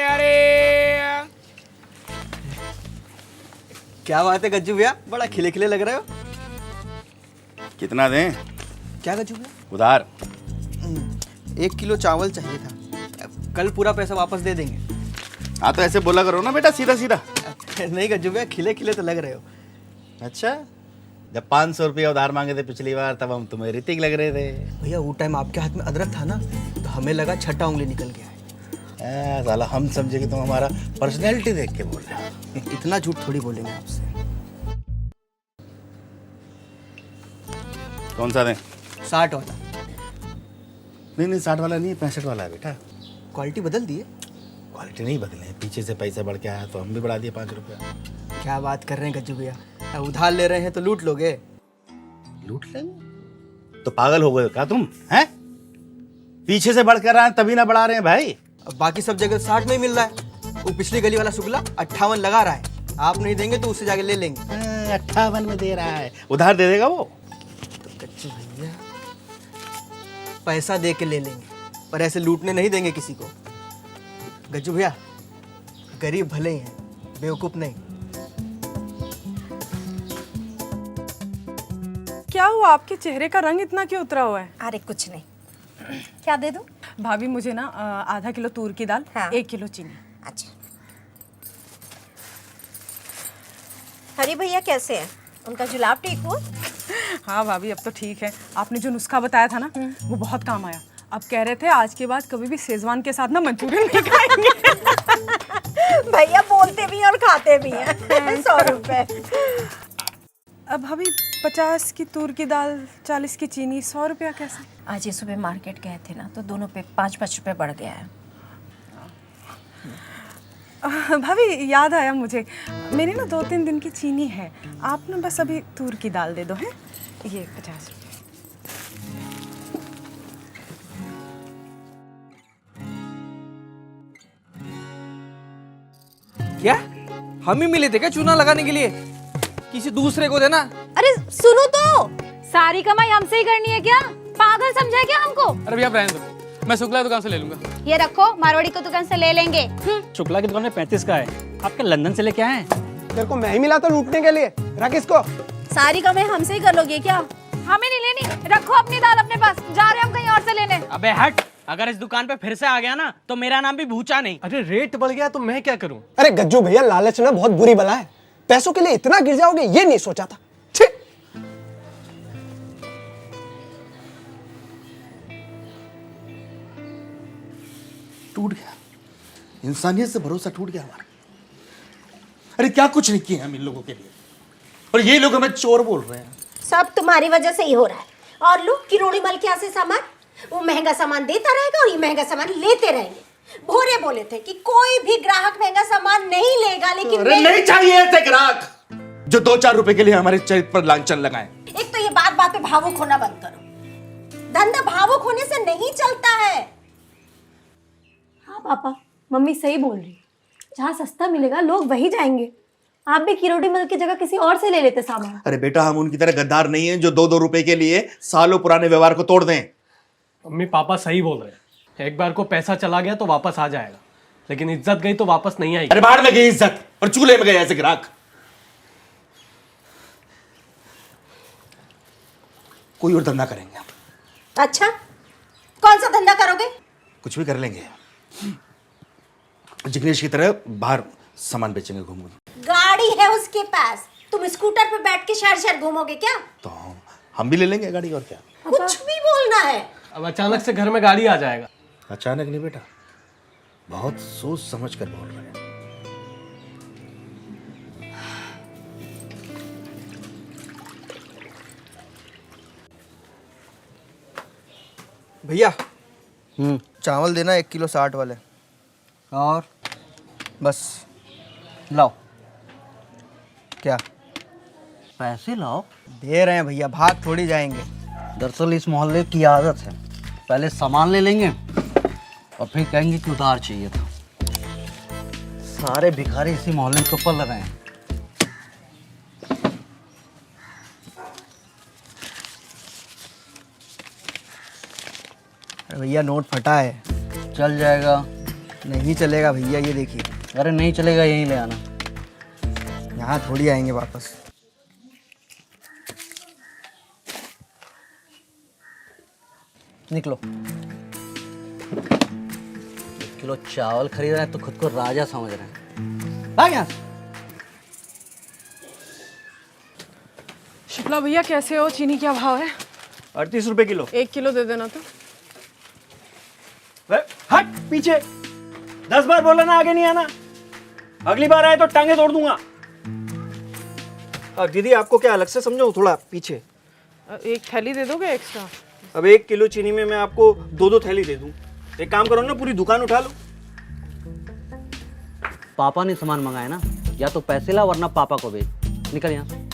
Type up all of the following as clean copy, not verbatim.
अरे क्या बात है गज्जू भैया, बड़ा खिले खिले लग रहे हो। कितना दें? क्या गज्जू भैया? उधार 1 किलो चावल चाहिए था, कल पूरा पैसा वापस दे देंगे। हाँ तो ऐसे बोला करो ना बेटा, सीधा सीधा। नहीं गज्जू भैया, खिले खिले तो लग रहे हो। अच्छा, जब 500 रुपया उधार मांगे थे पिछली बार, तब हम तुम्हें ऋतिक लग रहे थे। भैया वो टाइम आपके हाथ में अदरक था ना, तो हमें लगा छठा उंगली निकल गया है। साला हम समझे कि तुम हमारा पर्सनैलिटी देख के बोल रहे हो। इतना झूठ थोड़ी बोलेंगे आपसे। कौन सा दें? 60 वाला। नहीं 60 वाला नहीं, 65 वाला है बेटा। क्वालिटी बदल दिए? क्वालिटी नहीं बदले, पीछे से पैसा बढ़ के आया तो हम भी बढ़ा दिए 5 रुपया। क्या बात कर रहे हैं गज्जू भैया, उधार ले रहे हैं तो लूट लोगे। लूट लेंगे? तो पागल हो गए क्या तुम? हैं? पीछे से बढ़कर आए तभी ना बढ़ा रहे हैं भाई। अब बाकी सब जगह 60 में ही मिल रहा है। वो पिछली गली वाला शुक्ला 58 लगा रहा है, आप नहीं देंगे तो उससे जाके ले लेंगे। 58 में दे रहा है, उधार दे देगा वो। तो गज्जू भैया पैसा दे के ले लेंगे, पर ऐसे लूटने नहीं देंगे किसी को। गज्जू भैया गरीब भले ही हैं, बेवकूफ नहीं। क्या हुआ, आपके चेहरे का रंग इतना क्यों उतरा हुआ है? अरे कुछ नहीं। क्या दे दूं? भाभी मुझे ना आधा किलो तूर की दाल, हाँ। 1 किलो चीनी। अच्छा। हरी भैया कैसे हैं? उनका जुलाब ठीक हुआ? हाँ भाभी अब तो ठीक है। आपने जो नुस्खा बताया था ना वो बहुत काम आया। अब कह रहे थे आज के बाद कभी भी शेजवान के साथ ना मंचूरियन नहीं खाएंगे। भैया बोलते भी हैं और खाते भी हैं। 100 रुपए। अब भाभी 50 की तूर की दाल, 40 की चीनी, 100 रुपया कैसे? आज ये सुबह मार्केट गए थे ना, तो दोनों पे 5-5 रुपए बढ़ गया है। भाभी याद आया मुझे, मेरी ना 2-3 दिन की चीनी है, आप ना बस अभी तूर की दाल दे दो। हैं ये 50 रुपये। क्या हम ही मिले थे क्या चूना लगाने के लिए? किसी दूसरे को देना। अरे सुनो तो, सारी कमाई हमसे ही करनी है क्या? पागल समझा क्या हमको? अरे भैया रहने दो, मैं शुक्ला दुकान से ले लूंगा। ये रखो, मारवाड़ी को दुकान से ले लेंगे। शुक्ला की दुकान में 35 का है, आपके लंदन से लेके आए हैं। तेरे को मैं ही मिला तो लूटने के लिए, रख इसको। सारी कमाई हमसे ही कर लोगे क्या? हमें नहीं लेनी, रखो अपनी दाल अपने पास, जा रहे हम कहीं और से लेने। अबे हट, अगर इस दुकान पे फिर से आ गया ना तो मेरा नाम भी भूचा नहीं। अरे रेट बढ़ गया तो मैं क्या करूं? अरे गज्जू भैया, लालच ना बहुत बुरी बला है, पैसों के लिए इतना गिर जाओगे ये नहीं सोचा था। छी! टूट गया, इंसानियत से भरोसा टूट गया हमारा। अरे क्या कुछ नहीं किया हम इन लोगों के लिए, और ये लोग हमें चोर बोल रहे हैं। सब तुम्हारी वजह से ही हो रहा है। और लोग किरोड़ी मल के यहाँ से सामान, वो महंगा सामान देता रहेगा और ये महंगा सामान लेते रहेंगे। भोरे बोले थे कि कोई भी ग्राहक महंगा सामान नहीं लेगा, लेकिन अरे नहीं चाहिए ऐसे ग्राहक जो 2-4 रुपए के लिए हमारे चरित्र पर लांछन लगाएं। एक तो ये बात बात पे भावुक होना बंद करो। धंधा भावुक होने से नहीं चलता है। हाँ पापा, मम्मी सही बोल रही है। जहाँ सस्ता मिलेगा लोग वही जाएंगे। आप भी किरोड़ी मल की जगह किसी और से ले लेते सामान। अरे बेटा, हम उनकी तरह गद्दार नहीं हैं जो 2-2 रुपए के लिए सालों पुराने व्यवहार को तोड़ दें। मम्मी पापा सही बोल रहे हैं। एक बार को पैसा चला गया तो वापस आ जाएगा, लेकिन इज्जत गई तो वापस नहीं आएगी। अरे बाहर में गई इज्जत और चूल्हे में गए ऐसे ग्राहक। कोई और धंधा करेंगे। अच्छा, कौन सा धंधा करोगे? कुछ भी कर लेंगे, जिग्नेश की तरह बाहर सामान बेचेंगे, घूम घूम। गाड़ी है उसके पास, तुम स्कूटर पे बैठ के शहर शहर घूमोगे क्या? तो हम भी ले लेंगे गाड़ी, और क्या। कुछ भी बोलना है। अब अचानक से घर में गाड़ी आ जाएगा। अचानक नहीं बेटा, बहुत सोच समझ कर बोल रहे हैं। भैया चावल देना 1 किलो 60 वाले। और बस लाओ क्या पैसे लाओ। दे रहे हैं भैया, भाग थोड़ी जाएंगे। दरअसल इस मोहल्ले की आदत है, पहले सामान ले लेंगे और फिर कहेंगे कि उधार चाहिए था। सारे भिखारी इसी मोहल्ले में तो पल रहे हैं। अरे भैया नोट फटा है। चल जाएगा, नहीं चलेगा भैया, ये देखिए। अरे नहीं चलेगा, यहीं ले आना। यहाँ थोड़ी आएंगे वापस। निकलो। 1 किलो चावल खरीद रहे हैं तो खुद को राजा समझ रहे हैं। भाग यहाँ से। शुक्ला भैया कैसे हो? चीनी क्या भाव है? 38 रुपए किलो। 1 किलो दे देना तो। हट पीछे, 10 बार बोला ना आगे नहीं आना। अगली बार आए तो टांगे तोड़ दूंगा। दीदी आपको क्या अलग से समझाऊं? थोड़ा पीछे। 1 थैली दे दोगे एक्स्ट्रा? अब 1 किलो चीनी में मैं आपको 2-2 थैली दे दूं। एक काम करो ना, पूरी दुकान उठा लो। पापा ने सामान मंगाया ना, या तो पैसे ला वरना पापा को भेज। निकल यहाँ से।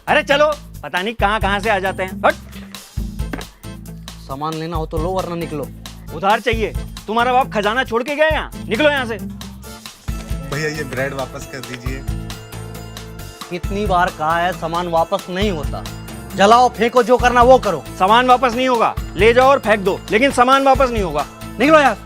अरे चलो, पता नहीं कहाँ से आ जाते हैं। हट। सामान लेना हो तो लो वरना निकलो। उधार चाहिए? तुम्हारा बाप खजाना छोड़ के गया यहाँ? निकलो यहाँ से। भैया ये ब्रेड वापस कर दीजिए। कितनी बार कहा है सामान वापस नहीं होता। जलाओ फेंको, जो करना वो करो। सामान वापस नहीं होगा, ले जाओ और फेंक दो, लेकिन सामान वापस नहीं होगा। निकलो यार।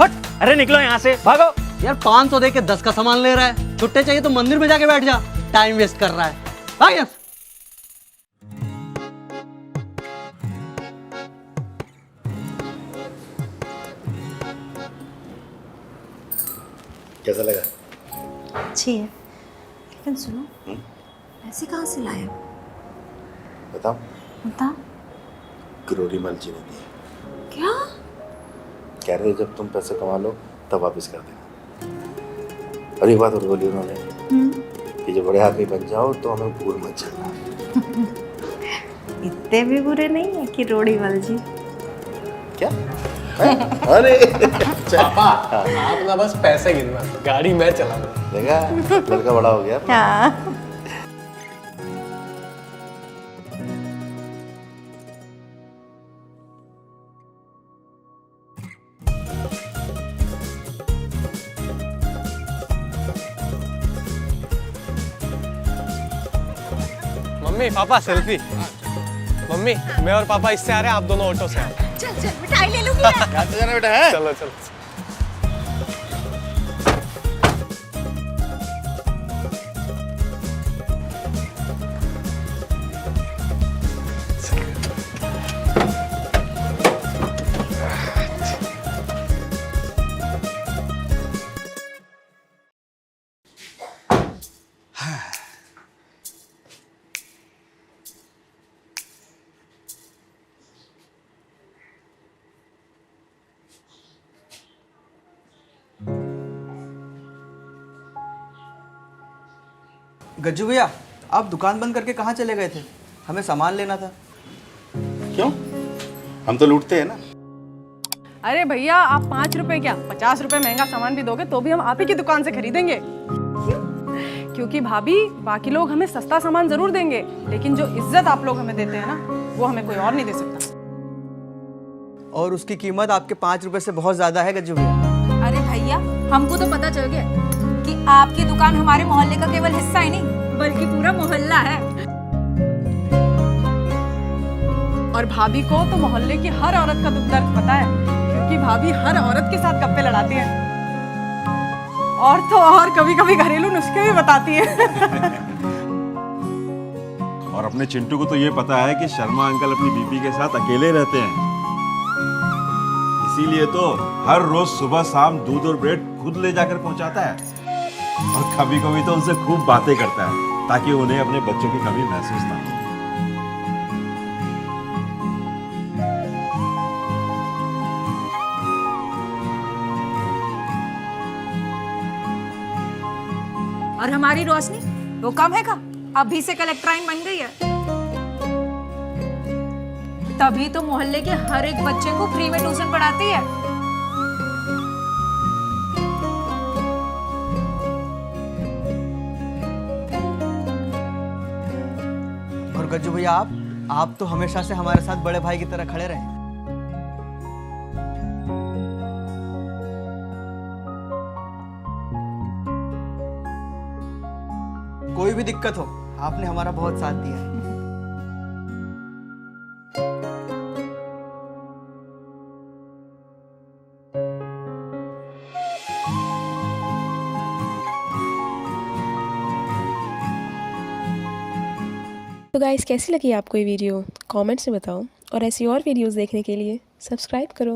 हट। अरे निकलो यहाँ से, भागो। यार 500 दे के 10 का सामान ले रहा है। छुट्टे चाहिए तो मंदिर में जाके बैठ जा, टाइम वेस्ट कर रहा है। भाग यार। कैसा लगा? अच्छी है, लेकिन सुनो, पैसे कहाँ से लाए हो? बताओ। बता। किरोड़ी मल जी ने दिए। क्या? कह रहे जब तुम पैसे कमा लो तब वापस कर देना। और एक बात और बोली उन्होंने कि जब बड़े आदमी बन जाओ तो हमें भूल मत जाना। इतने भी बुरे नहीं है कि रोड़ी मल जी। क्या? अरे पापा आप ना बस पैसे गिनना, गाड़ी मैं चलाऊंगा। देखा, लड़का बड़ा हो गया। हाँ। Mummy papa selfie. मम्मी मैं और पापा इससे आ रहे हैं, आप दोनों ऑटो से आओ। चल चल मिठाई ले लूंगी मैं। क्या जाना बेटा है? चलो चलो। गज्जू भैया, आप दुकान बंद करके कहाँ चले गए थे? हमें सामान लेना था। क्यों? हम तो लूटते हैं ना। अरे भैया आप 5 रुपए क्या 50 रुपए महंगा सामान भी दोगे तो भी हम आप ही की दुकान से खरीदेंगे। क्योंकि भाभी बाकी लोग हमें सस्ता सामान जरूर देंगे, लेकिन जो इज्जत आप लोग हमें देते हैं ना, वो हमें कोई और नहीं दे सकता। और उसकी कीमत आपके 5 रुपए से बहुत ज्यादा है गज्जू भैया। अरे भैया हमको तो पता चल गया कि आपकी दुकान हमारे मोहल्ले का केवल हिस्सा ही नहीं बल्कि पूरा मोहल्ला है। और भाभी को तो मोहल्ले की हर औरत का दुख दर्द पता है, क्योंकि भाभी हर औरत के साथ गप्पे लड़ाती है, और तो और कभी कभी घरेलू नुस्खे भी बताती है। और अपने चिंटू को तो ये पता है कि शर्मा अंकल अपनी बीबी के साथ अकेले रहते हैं, इसीलिए तो हर रोज सुबह शाम दूध और ब्रेड खुद ले जाकर पहुंचाता है, और कभी कभी तो उनसे खूब बातें करता है ताकि उन्हें अपने बच्चों की कमी महसूस ना हो। और हमारी रोशनी वो कम है का? अभी से कलेक्टराइन बन गई है, तभी तो मोहल्ले के हर एक बच्चे को फ्री में ट्यूशन पढ़ाती है। और गज्जू भैया आप तो हमेशा से हमारे साथ बड़े भाई की तरह खड़े रहे। कोई भी दिक्कत हो, आपने हमारा बहुत साथ दिया है। तो गाइस कैसी लगी आपको ये वीडियो कमेंट्स में बताओ और ऐसी और वीडियोस देखने के लिए सब्सक्राइब करो।